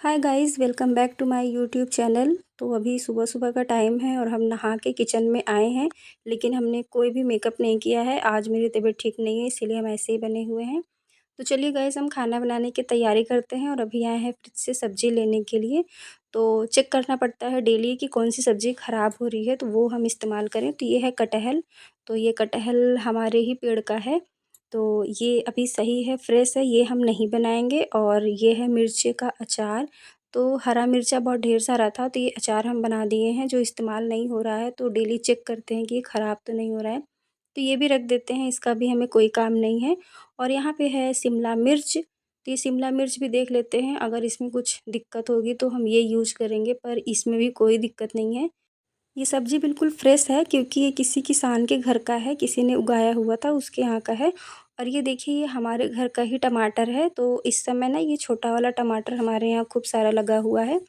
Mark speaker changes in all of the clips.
Speaker 1: Hi guys, welcome back to my YouTube channel. तो अभी सुबह सुबह का टाइम है और हम नहा के किचन में आए हैं, लेकिन हमने कोई भी मेकअप नहीं किया है। आज मेरी तबीयत ठीक नहीं है, इसीलिए हम ऐसे ही बने हुए हैं। तो चलिए गाइस, हम खाना बनाने की तैयारी करते हैं और अभी आए हैं फ्रिज से सब्ज़ी लेने के लिए। तो चेक करना पड़ता है डेली कि कौन सी सब्ज़ी ख़राब हो रही है, तो वो हम इस्तेमाल करें। तो ये है कटहल। तो ये कटहल हमारे ही पेड़ का है, तो ये अभी सही है, फ्रेश है, ये हम नहीं बनाएंगे। और ये है मिर्ची का अचार। तो हरा मिर्चा बहुत ढेर सारा था, तो ये अचार हम बना दिए हैं, जो इस्तेमाल नहीं हो रहा है। तो डेली चेक करते हैं कि ये ख़राब तो नहीं हो रहा है, तो ये भी रख देते हैं, इसका भी हमें कोई काम नहीं है। और यहाँ पे है शिमला मिर्च। तो ये शिमला मिर्च भी देख लेते हैं, अगर इसमें कुछ दिक्कत होगी तो हम ये यूज़ करेंगे, पर इसमें भी कोई दिक्कत नहीं है। ये सब्ज़ी बिल्कुल फ्रेश है, क्योंकि ये किसी किसान के घर का है, किसी ने उगाया हुआ था, उसके यहाँ का है। और ये देखिए, ये हमारे घर का ही टमाटर है। तो इस समय ना ये छोटा वाला टमाटर हमारे यहाँ खूब सारा लगा हुआ है।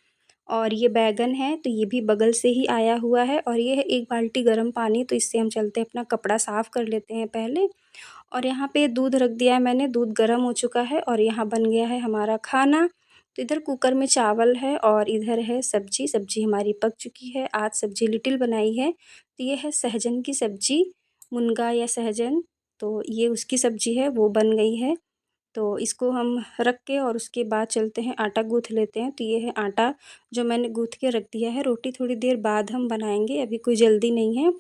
Speaker 1: और ये बैंगन है, तो ये भी बगल से ही आया हुआ है। और ये है 1 बाल्टी गर्म पानी, तो इससे हम चलते हैं, अपना कपड़ा साफ़ कर लेते हैं पहले। और यहाँ पे दूध रख दिया है मैंने, दूध गर्म हो चुका है और यहाँ बन गया है हमारा खाना। तो इधर कुकर में चावल है और इधर है सब्ज़ी। सब्ज़ी हमारी पक चुकी है, आज सब्ज़ी लिटिल बनाई है। तो ये है सहजन की सब्ज़ी, मुनगा या सहजन, तो ये उसकी सब्ज़ी है, वो बन गई है। तो इसको हम रख के और उसके बाद चलते हैं, आटा गूँथ लेते हैं। तो ये है आटा, जो मैंने गूँथ के रख दिया है। रोटी थोड़ी देर बाद हम बनाएंगे, अभी कोई जल्दी नहीं है।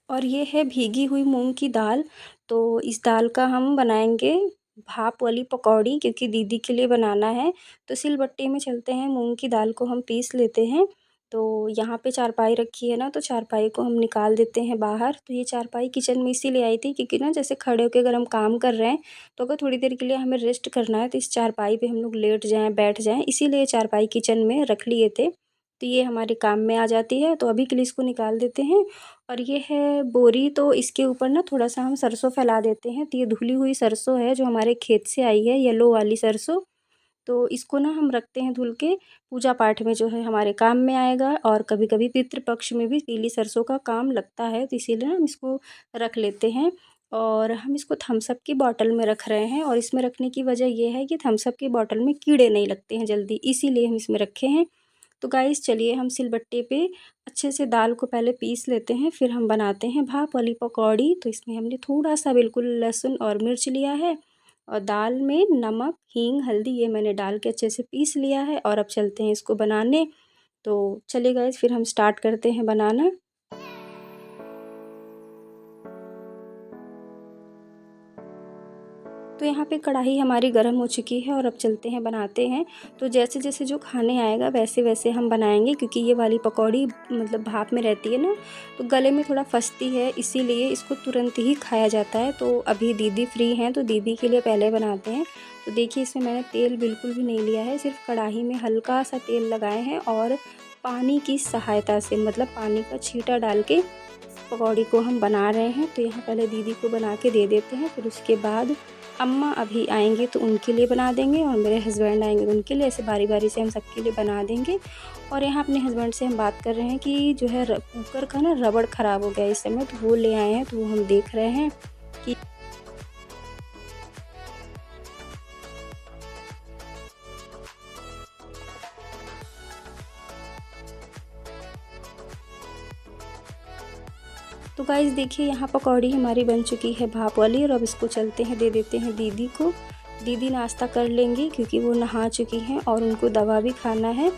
Speaker 1: और ये है भीगी हुई मूंग की दाल। तो इस दाल का हम बनाएंगे भाप वाली पकौड़ी, क्योंकि दीदी के लिए बनाना है। तो सिलबट्टे में चलते हैं, मूंग की दाल को हम पीस लेते हैं। तो यहाँ पे चारपाई रखी है ना, तो चारपाई को हम निकाल देते हैं बाहर। तो ये चारपाई किचन में इसीलिए आई थी, क्योंकि ना जैसे खड़े होकर अगर हम काम कर रहे हैं, तो अगर थोड़ी देर के लिए हमें रेस्ट करना है, तो इस चारपाई पे हम लोग लेट जाएँ, बैठ जाएँ, इसीलिए चारपाई किचन में रख लिए थे। तो ये हमारे काम में आ जाती है। तो अभी के लिए इसको निकाल देते हैं। और ये है बोरी, तो इसके ऊपर ना थोड़ा-सा हम सरसों फैला देते हैं। तो ये धुली हुई सरसों है, जो हमारे खेत से आई है, येलो वाली सरसों। तो इसको ना हम रखते हैं धुल के, पूजा पाठ में जो है हमारे काम में आएगा। और कभी-कभी पितृ पक्ष में भी पीली सरसों का काम लगता है, तो इसीलिए ना हम इसको रख लेते हैं। और हम इसको थम्स अप की बॉटल में रख रहे हैं, और इसमें रखने की वजह ये है कि थम्स अप की बॉटल में कीड़े नहीं लगते हैं जल्दी, इसीलिए हम इसमें रखे हैं। तो गाइस, चलिए हम सिलबट्टे पे अच्छे से दाल को पहले पीस लेते हैं, फिर हम बनाते हैं भाप वाली पकौड़ी। तो इसमें हमने थोड़ा-सा बिल्कुल लहसुन और मिर्च लिया है, और दाल में नमक, हींग, हल्दी ये मैंने डाल के अच्छे से पीस लिया है। और अब चलते हैं इसको बनाने। तो चलिए गाइस, फिर हम स्टार्ट करते हैं बनाना। तो यहाँ पे कढ़ाई हमारी गर्म हो चुकी है और अब चलते हैं बनाते हैं। तो जैसे-जैसे जो खाने आएगा वैसे-वैसे हम बनाएँगे, क्योंकि ये वाली पकौड़ी मतलब भाप में रहती है ना, तो गले में थोड़ा फँसती है, इसीलिए इसको तुरंत ही खाया जाता है। तो अभी दीदी फ्री हैं, तो दीदी के लिए पहले बनाते हैं। तो देखिए, इसमें मैंने तेल बिल्कुल भी नहीं लिया है, सिर्फ़ कढ़ाई में हल्का-सा तेल लगाए हैं, और पानी की सहायता से, मतलब पानी का छींटा डाल के पकौड़ी को हम बना रहे हैं। तो यहाँ पहले दीदी को बना के दे देते हैं, फिर उसके बाद अम्मा अभी आएँगी तो उनके लिए बना देंगे, और मेरे हस्बैंड आएँगे तो उनके लिए, ऐसे बारी-बारी से हम सबके लिए बना देंगे। और यहाँ अपने हस्बैंड से हम बात कर रहे हैं कि जो है कुकर का ना रबड़ ख़राब हो गया है इस समय, तो वो ले आए हैं, तो वो हम देख रहे हैं कि तो गाइस देखिए, यहाँ पकौड़ी हमारी बन चुकी है भाप वाली, और अब इसको चलते हैं दे देते हैं दीदी को। दीदी नाश्ता कर लेंगी, क्योंकि वो नहा चुकी हैं और उनको दवा भी खाना है।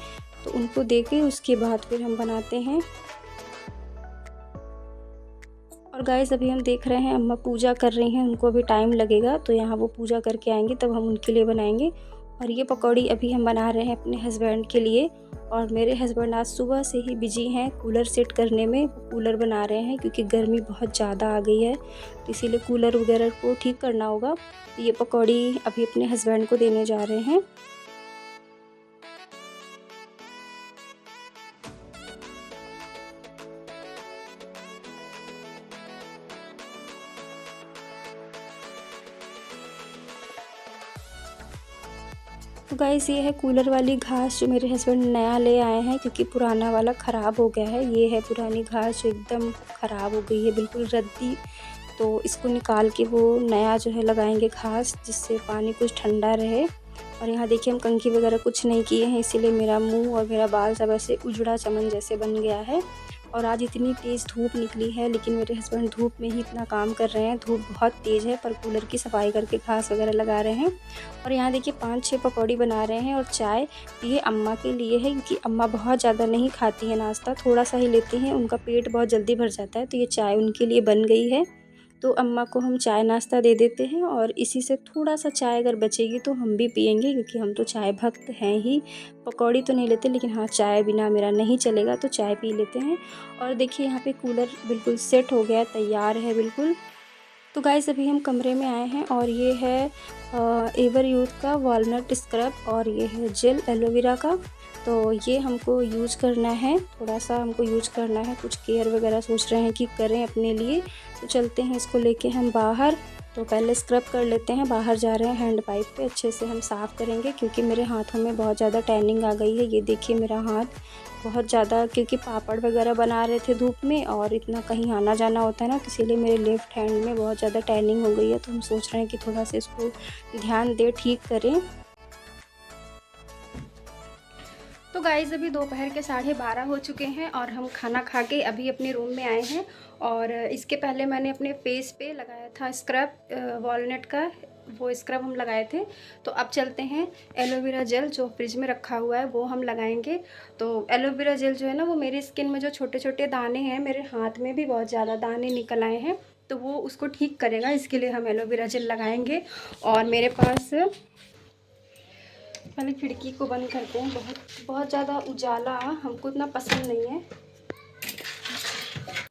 Speaker 1: तो उनको दे के उसके बाद फिर हम बनाते हैं। और गाइस, अभी हम देख रहे हैं अम्मा पूजा कर रही हैं, उनको अभी टाइम लगेगा, तो यहाँ वो पूजा करके आएँगी तब हम उनके लिए बनाएँगे। और ये पकौड़ी अभी हम बना रहे हैं अपने हस्बैंड के लिए। और मेरे हस्बैंड आज सुबह से ही बिजी हैं कूलर सेट करने में, कूलर बना रहे हैं, क्योंकि गर्मी बहुत ज़्यादा आ गई है, तो इसीलिए कूलर वगैरह को ठीक करना होगा। तो ये पकौड़ी अभी अपने हस्बैंड को देने जा रहे हैं। तो गाइस, ये है कूलर वाली घास, जो मेरे हस्बैंड नया ले आए हैं, क्योंकि पुराना वाला ख़राब हो गया है। ये है पुरानी घास, जो एकदम ख़राब हो गई है, बिल्कुल रद्दी। तो इसको निकाल के वो नया जो है लगाएंगे घास, जिससे पानी कुछ ठंडा रहे। और यहाँ देखिए हम कंघी वगैरह कुछ नहीं किए हैं, इसीलिए मेरा मुंह और मेरा बाल सब ऐसे उजड़ा चमन जैसे बन गया है। और आज इतनी तेज़ धूप निकली है, लेकिन मेरे हस्बैंड धूप में ही इतना काम कर रहे हैं। धूप बहुत तेज़ है, पर कूलर की सफाई करके घास वगैरह लगा रहे हैं। और यहाँ देखिए 5-6 पकौड़ी बना रहे हैं और चाय ये अम्मा के लिए है, क्योंकि अम्मा बहुत ज़्यादा नहीं खाती है नाश्ता, थोड़ा सा ही लेती हैं, उनका पेट बहुत जल्दी भर जाता है। तो ये चाय उनके लिए बन गई है, तो अम्मा को हम चाय नाश्ता दे देते हैं। और इसी से थोड़ा सा चाय अगर बचेगी तो हम भी पियेंगे, क्योंकि हम तो चाय भक्त हैं ही। पकौड़ी तो नहीं लेते, लेकिन हाँ चाय बिना मेरा नहीं चलेगा, तो चाय पी लेते हैं। और देखिए यहाँ पे कूलर बिल्कुल सेट हो गया, तैयार है बिल्कुल। तो गाइस अभी हम कमरे में आए हैं और ये है एवर यूथ का वॉलनट स्क्रब, और ये है जेल एलोवेरा का। तो ये हमको यूज करना है, थोड़ा सा हमको यूज करना है, कुछ केयर वगैरह सोच रहे हैं कि करें अपने लिए। तो चलते हैं इसको लेके हम बाहर। तो पहले स्क्रब कर लेते हैं, बाहर जा रहे हैं हैंड पाइप पे, अच्छे से हम साफ़ करेंगे, क्योंकि मेरे हाथों में बहुत ज़्यादा टैनिंग आ गई है। ये देखिए मेरा हाथ बहुत ज़्यादा, क्योंकि पापड़ वगैरह बना रहे थे धूप में, और इतना कहीं आना जाना होता है ना, तो इसीलिए मेरे लेफ़्ट हैंड में बहुत ज़्यादा टैनिंग हो गई है। तो हम सोच रहे हैं कि थोड़ा सा इसको ध्यान दें, ठीक करें। तो गाइज़ अभी दोपहर के 12:30 हो चुके हैं और हम खाना खा के अभी अपने रूम में आए हैं। और इसके पहले मैंने अपने फेस पे लगाया था स्क्रब, वॉलनट का वो स्क्रब हम लगाए थे। तो अब चलते हैं एलोवेरा जेल जो फ्रिज में रखा हुआ है वो हम लगाएंगे। तो एलोवेरा जेल जो है ना, वो मेरी स्किन में जो छोटे छोटे दाने हैं, मेरे हाथ में भी बहुत ज़्यादा दाने निकल आए हैं, तो वो उसको ठीक करेगा। इसके लिए हम एलोवेरा जेल लगाएंगे। और मेरे पास, पहले खिड़की को बंद करते हैं, बहुत बहुत ज़्यादा उजाला हमको इतना पसंद नहीं है।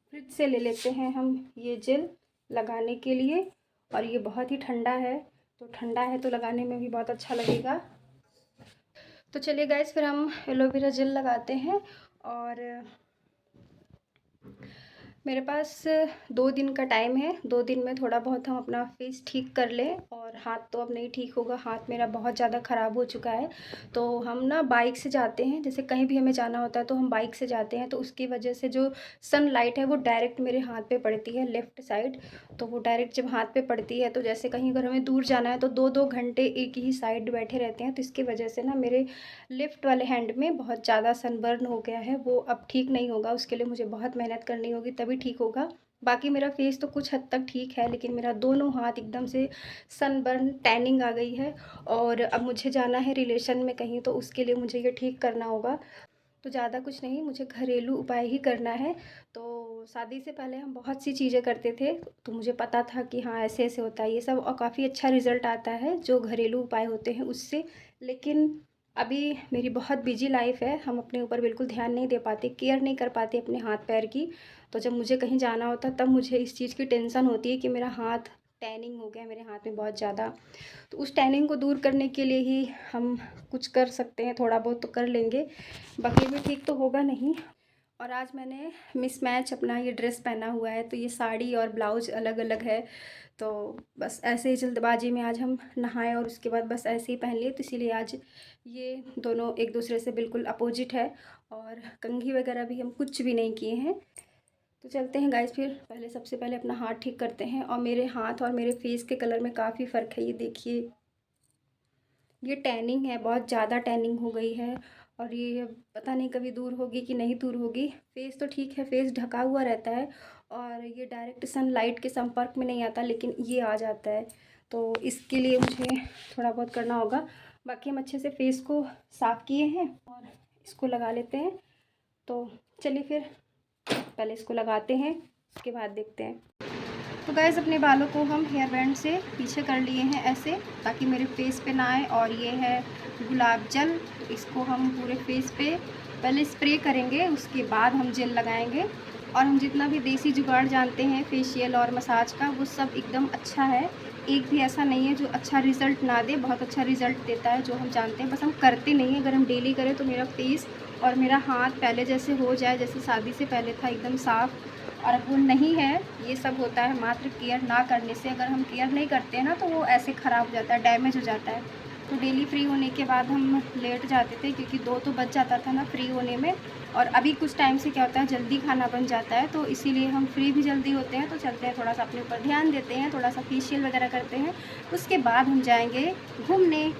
Speaker 1: फ्रिज से ले लेते हैं हम ये जेल लगाने के लिए, और ये बहुत ही ठंडा है, तो ठंडा है तो लगाने में भी बहुत अच्छा लगेगा। तो चलिए गाइस फिर हम एलोवेरा जेल लगाते हैं। और मेरे पास 2 दिन का टाइम है, 2 दिन में थोड़ा बहुत हम अपना फेस ठीक कर लें। और हाथ तो अब नहीं ठीक होगा, हाथ मेरा बहुत ज़्यादा ख़राब हो चुका है। तो हम ना बाइक से जाते हैं, जैसे कहीं भी हमें जाना होता है तो हम बाइक से जाते हैं, तो उसकी वजह से जो सनलाइट है वो डायरेक्ट मेरे हाथ पे पड़ती है, लेफ़्ट साइड। तो वो डायरेक्ट जब हाथ पे पड़ती है, तो जैसे कहीं अगर हमें दूर जाना है तो 2-2 घंटे एक ही साइड बैठे रहते हैं, तो इसकी वजह से ना मेरे लेफ़्ट वाले हैंड में बहुत ज़्यादा सनबर्न हो गया है। वो अब ठीक नहीं होगा, उसके लिए मुझे बहुत मेहनत करनी होगी, तभी ठीक होगा। बाकी मेरा फेस तो कुछ हद तक ठीक है, लेकिन मेरा दोनों हाथ एकदम से सनबर्न टैनिंग आ गई है। और अब मुझे जाना है रिलेशन में कहीं, तो उसके लिए मुझे ये ठीक करना होगा। तो ज़्यादा कुछ नहीं, मुझे घरेलू उपाय ही करना है। तो शादी से पहले हम बहुत सी चीज़ें करते थे, तो मुझे पता था कि हाँ ऐसे ऐसे होता है ये सब, और काफ़ी अच्छा रिज़ल्ट आता है जो घरेलू उपाय होते हैं उससे। लेकिन अभी मेरी बहुत बिजी लाइफ है, हम अपने ऊपर बिल्कुल ध्यान नहीं दे पाते, केयर नहीं कर पाते अपने हाथ पैर की। तो जब मुझे कहीं जाना होता तब मुझे इस चीज़ की टेंशन होती है कि मेरा हाथ टैनिंग हो गया, मेरे हाथ में बहुत ज़्यादा। तो उस टैनिंग को दूर करने के लिए ही हम कुछ कर सकते हैं, थोड़ा बहुत तो कर लेंगे, बाकी भी ठीक तो होगा नहीं। और आज मैंने मिसमैच अपना ये ड्रेस पहना हुआ है, तो ये साड़ी और ब्लाउज अलग अलग है। तो बस ऐसे ही जल्दबाजी में आज हम नहाए और उसके बाद बस ऐसे ही पहन लिए, तो इसीलिए आज ये दोनों एक दूसरे से बिल्कुल अपोजिट है। और कंघी वगैरह भी हम कुछ भी नहीं किए हैं। तो चलते हैं गाइस, फिर पहले सबसे पहले अपना हाथ ठीक करते हैं। और मेरे हाथ और मेरे फेस के कलर में काफ़ी फ़र्क है, ये देखिए, ये टैनिंग है, बहुत ज़्यादा टैनिंग हो गई है। और ये पता नहीं कभी दूर होगी कि नहीं दूर होगी। फेस तो ठीक है, फेस ढका हुआ रहता है, और ये डायरेक्ट सनलाइट के संपर्क में नहीं आता, लेकिन ये आ जाता है। तो इसके लिए मुझे थोड़ा बहुत करना होगा। बाकी हम अच्छे से फेस को साफ़ किए हैं और इसको लगा लेते हैं। तो चलिए फिर पहले इसको लगाते हैं, उसके बाद देखते हैं। तो गाइस अपने बालों को हम हेयर बैंड से पीछे कर लिए हैं ऐसे, ताकि मेरे फेस पे ना आए। और ये है गुलाब जल, तो इसको हम पूरे फेस पे पहले स्प्रे करेंगे, उसके बाद हम जेल लगाएंगे। और हम जितना भी देसी जुगाड़ जानते हैं फेशियल और मसाज का, वो सब एकदम अच्छा है। एक भी ऐसा नहीं है जो अच्छा रिज़ल्ट ना दे, बहुत अच्छा रिज़ल्ट देता है जो हम जानते हैं, बस हम करते नहीं हैं। अगर हम डेली करें तो मेरा फेस और मेरा हाथ पहले जैसे हो जाए, जैसे शादी से पहले था, एकदम साफ़। और अब वो नहीं है। ये सब होता है मात्र केयर ना करने से। अगर हम केयर नहीं करते हैं ना, तो वो ऐसे ख़राब हो जाता है, डैमेज हो जाता है। तो डेली फ्री होने के बाद हम लेट जाते थे, क्योंकि 2 तो बज जाता था ना फ्री होने में। और अभी कुछ टाइम से क्या होता है, जल्दी खाना बन जाता है, तो इसीलिए हम फ्री भी जल्दी होते हैं। तो चलते हैं, थोड़ा सा अपने ऊपर ध्यान देते हैं, थोड़ा सा फेशियल वगैरह करते हैं, उसके बाद हम जाएंगे घूमने।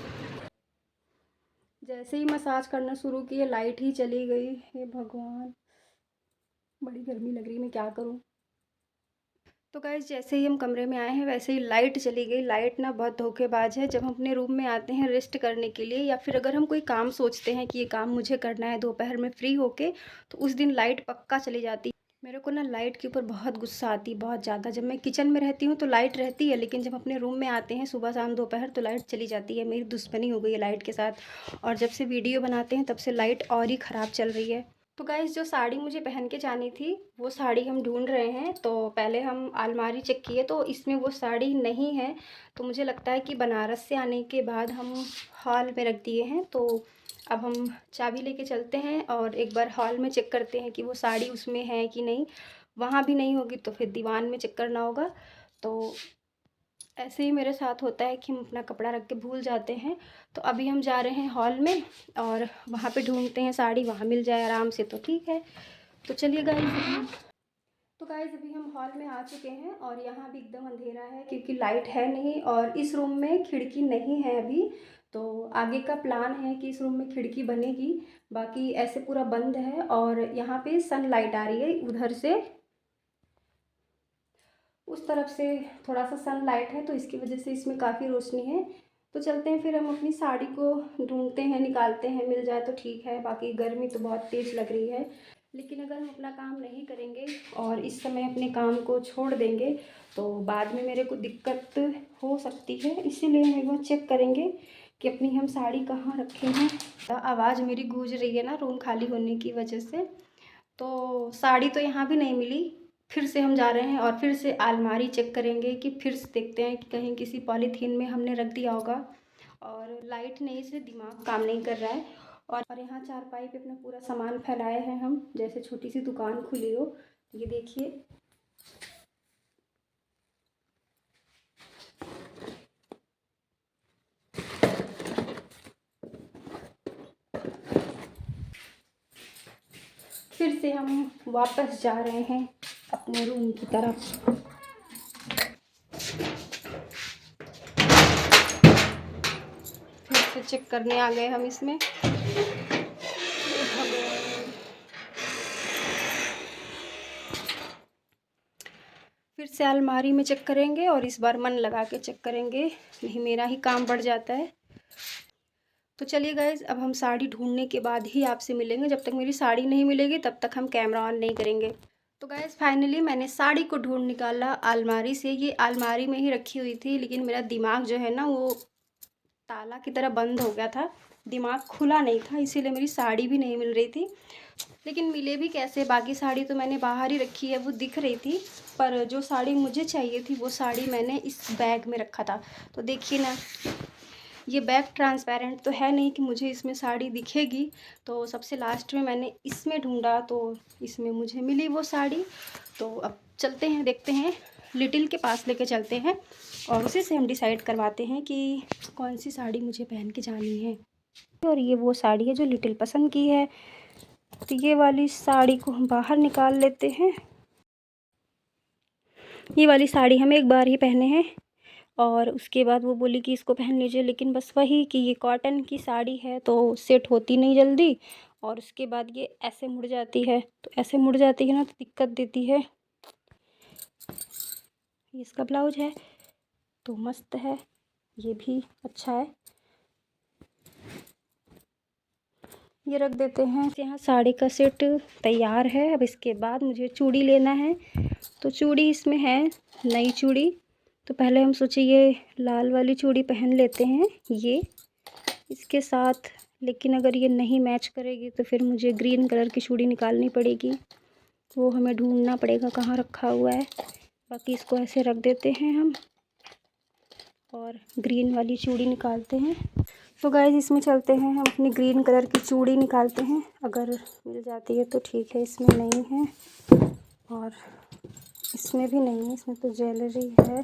Speaker 1: जैसे ही मसाज करना शुरू किए लाइट ही चली गई। हे भगवान, बड़ी गर्मी लग रही है, मैं क्या करूँ। तो गाइस जैसे ही हम कमरे में आए हैं वैसे ही लाइट चली गई। लाइट ना बहुत धोखेबाज है। जब हम अपने रूम में आते हैं रेस्ट करने के लिए या फिर अगर हम कोई काम सोचते हैं कि ये काम मुझे करना है दोपहर में फ्री होके, तो उस दिन लाइट पक्का चली जाती। मेरे को ना लाइट के ऊपर बहुत गुस्सा आती, बहुत ज़्यादा। जब मैं किचन में रहती हूँ तो लाइट रहती है, लेकिन जब अपने रूम में आते हैं सुबह शाम दोपहर तो लाइट चली जाती है। मेरी दुश्मनी हो गई है लाइट के साथ। और जब से वीडियो बनाते हैं तब से लाइट और ही ख़राब चल रही है। तो गाइस जो साड़ी मुझे पहन के जानी थी वो साड़ी हम ढूंढ रहे हैं। तो पहले हम अलमारी चेक किए तो इसमें वो साड़ी नहीं है। तो मुझे लगता है कि बनारस से आने के बाद हम हॉल में रख दिए हैं। तो अब हम चाबी लेके चलते हैं और एक बार हॉल में चेक करते हैं कि वो साड़ी उसमें है कि नहीं। वहाँ भी नहीं होगी तो फिर दीवान में चेक करना होगा। तो ऐसे ही मेरे साथ होता है कि हम अपना कपड़ा रख के भूल जाते हैं। तो अभी हम जा रहे हैं हॉल में और वहाँ पे ढूंढते हैं साड़ी, वहाँ मिल जाए आराम से तो ठीक है। तो चलिए गाइस, तो गाइस अभी हम हॉल में आ चुके हैं और यहाँ भी एकदम अंधेरा है क्योंकि लाइट है नहीं और इस रूम में खिड़की नहीं है अभी। तो आगे का प्लान है कि इस रूम में खिड़की बनेगी, बाकी ऐसे पूरा बंद है। और यहाँ पे सनलाइट आ रही है उधर से, उस तरफ से थोड़ा सा सनलाइट है तो इसकी वजह से इसमें काफ़ी रोशनी है। तो चलते हैं फिर हम अपनी साड़ी को ढूंढते हैं, निकालते हैं, मिल जाए तो ठीक है। बाकी गर्मी तो बहुत तेज़ लग रही है, लेकिन अगर हम अपना काम नहीं करेंगे और इस समय अपने काम को छोड़ देंगे तो बाद में मेरे को दिक्कत हो सकती है। इसीलिए हम एक बार चेक करेंगे कि अपनी हम साड़ी कहाँ रखे हैं। आवाज़ मेरी गूंज रही है ना रूम खाली होने की वजह से। तो साड़ी तो यहाँ भी नहीं मिली। फिर से हम जा रहे हैं और फिर से अलमारी चेक करेंगे कि फिर से देखते हैं कि कहीं किसी पॉलीथीन में हमने रख दिया होगा। और लाइट नहीं से दिमाग काम नहीं कर रहा है। और यहाँ चारपाई पे अपना पूरा सामान फैलाए हैं हम, जैसे छोटी सी दुकान खुली हो। ये देखिए, फिर से हम वापस जा रहे हैं अपने रूम की तरफ। फिर से चेक करने आ गए हम इसमें। फिर से अलमारी में चेक करेंगे और इस बार मन लगा के चेक करेंगे, नहीं मेरा ही काम बढ़ जाता है। तो चलिए गाइज़, अब हम साड़ी ढूंढने के बाद ही आपसे मिलेंगे। जब तक मेरी साड़ी नहीं मिलेगी तब तक हम कैमरा ऑन नहीं करेंगे। तो गाइज़ फाइनली मैंने साड़ी को ढूंढ निकाला अलमारी से। ये अलमारी में ही रखी हुई थी, लेकिन मेरा दिमाग जो है ना वो ताला की तरह बंद हो गया था, दिमाग खुला नहीं था, इसीलिए मेरी साड़ी भी नहीं मिल रही थी। लेकिन मिले भी कैसे, बाकी साड़ी तो मैंने बाहर ही रखी है, वो दिख रही थी। पर जो साड़ी मुझे चाहिए थी वो साड़ी मैंने इस बैग में रखा था। तो देखिए ना, ये बैग ट्रांसपेरेंट तो है नहीं कि मुझे इसमें साड़ी दिखेगी। तो सबसे लास्ट में मैंने इसमें ढूंढा तो इसमें मुझे मिली वो साड़ी। तो अब चलते हैं, देखते हैं, लिटिल के पास लेके चलते हैं और उसी से हम डिसाइड करवाते हैं कि कौन सी साड़ी मुझे पहन के जानी है। और ये वो साड़ी है जो लिटिल पसंद की है। तो ये वाली साड़ी को हम बाहर निकाल लेते हैं। ये वाली साड़ी हम एक बार ही पहने हैं और उसके बाद वो बोली कि इसको पहन लीजिए, लेकिन बस वही कि ये कॉटन की साड़ी है तो सेट होती नहीं जल्दी। और उसके बाद ये ऐसे मुड़ जाती है, तो ऐसे मुड़ जाती है ना तो दिक्कत देती है। ये इसका ब्लाउज है तो मस्त है, ये भी अच्छा है। ये रख देते हैं। यहाँ साड़ी का सेट तैयार है। अब इसके बाद मुझे चूड़ी लेना है। तो चूड़ी इसमें है नई चूड़ी। तो पहले हम सोचे ये लाल वाली चूड़ी पहन लेते हैं ये इसके साथ, लेकिन अगर ये नहीं मैच करेगी तो फिर मुझे ग्रीन कलर की चूड़ी निकालनी पड़ेगी। वो हमें ढूंढना पड़ेगा कहाँ रखा हुआ है। बाकी इसको ऐसे रख देते हैं हम और ग्रीन वाली चूड़ी निकालते हैं। तो गाइस इसमें चलते हैं, हम अपनी ग्रीन कलर की चूड़ी निकालते हैं। अगर मिल जाती है तो ठीक है, इसमें नहीं है और इसमें भी नहीं है, इसमें तो ज्वेलरी है।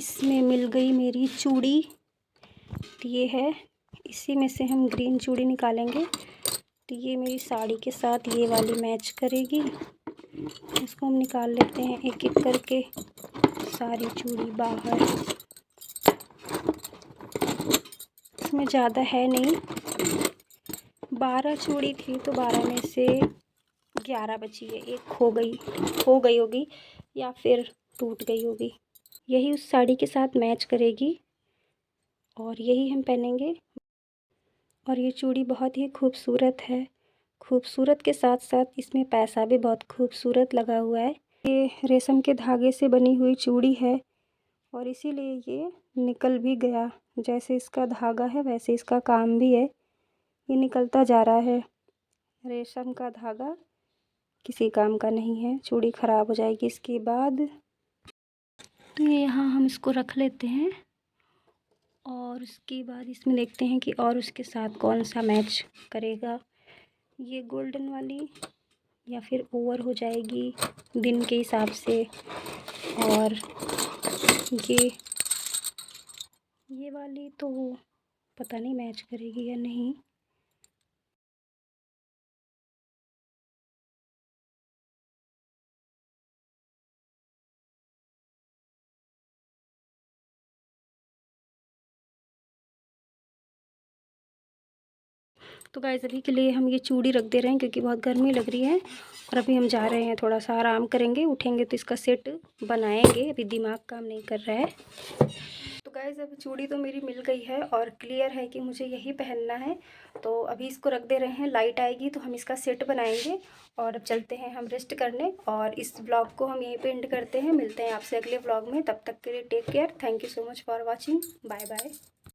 Speaker 1: इसमें मिल गई मेरी चूड़ी, ये है, इसी में से हम ग्रीन चूड़ी निकालेंगे। तो ये मेरी साड़ी के साथ ये वाली मैच करेगी। इसको हम निकाल लेते हैं एक एक करके सारी चूड़ी बाहर। इसमें ज़्यादा है नहीं, 12 चूड़ी थी तो 12 में से 11 बची है, एक खो गई होगी या फिर टूट गई होगी। यही उस साड़ी के साथ मैच करेगी और यही हम पहनेंगे। और ये चूड़ी बहुत ही खूबसूरत है, खूबसूरत के साथ साथ इसमें पैसा भी बहुत खूबसूरत लगा हुआ है। ये रेशम के धागे से बनी हुई चूड़ी है और इसीलिए ये निकल भी गया। जैसे इसका धागा है वैसे इसका काम भी है, ये निकलता जा रहा है। रेशम का धागा किसी काम का नहीं है, चूड़ी ख़राब हो जाएगी इसके बाद। तो ये यहाँ हम इसको रख लेते हैं और उसके बाद इसमें देखते हैं कि और उसके साथ कौन सा मैच करेगा। ये गोल्डन वाली या फिर ओवर हो जाएगी दिन के हिसाब से, और ये वाली तो पता नहीं मैच करेगी या नहीं। तो गाइस अभी के लिए हम ये चूड़ी रख दे रहे हैं क्योंकि बहुत गर्मी लग रही है और अभी हम जा रहे हैं, थोड़ा सा आराम करेंगे, उठेंगे तो इसका सेट बनाएंगे। अभी दिमाग काम नहीं कर रहा है। तो गाइस अब चूड़ी तो मेरी मिल गई है और क्लियर है कि मुझे यही पहनना है। तो अभी इसको रख दे रहे हैं, लाइट आएगी तो हम इसका सेट बनाएंगे। और अब चलते हैं हम रेस्ट करने और इस व्लॉग को हम यहीं पे एंड करते हैं। मिलते हैं आपसे अगले व्लॉग में, तब तक के लिए take care. Thank you so much for watching. Bye bye.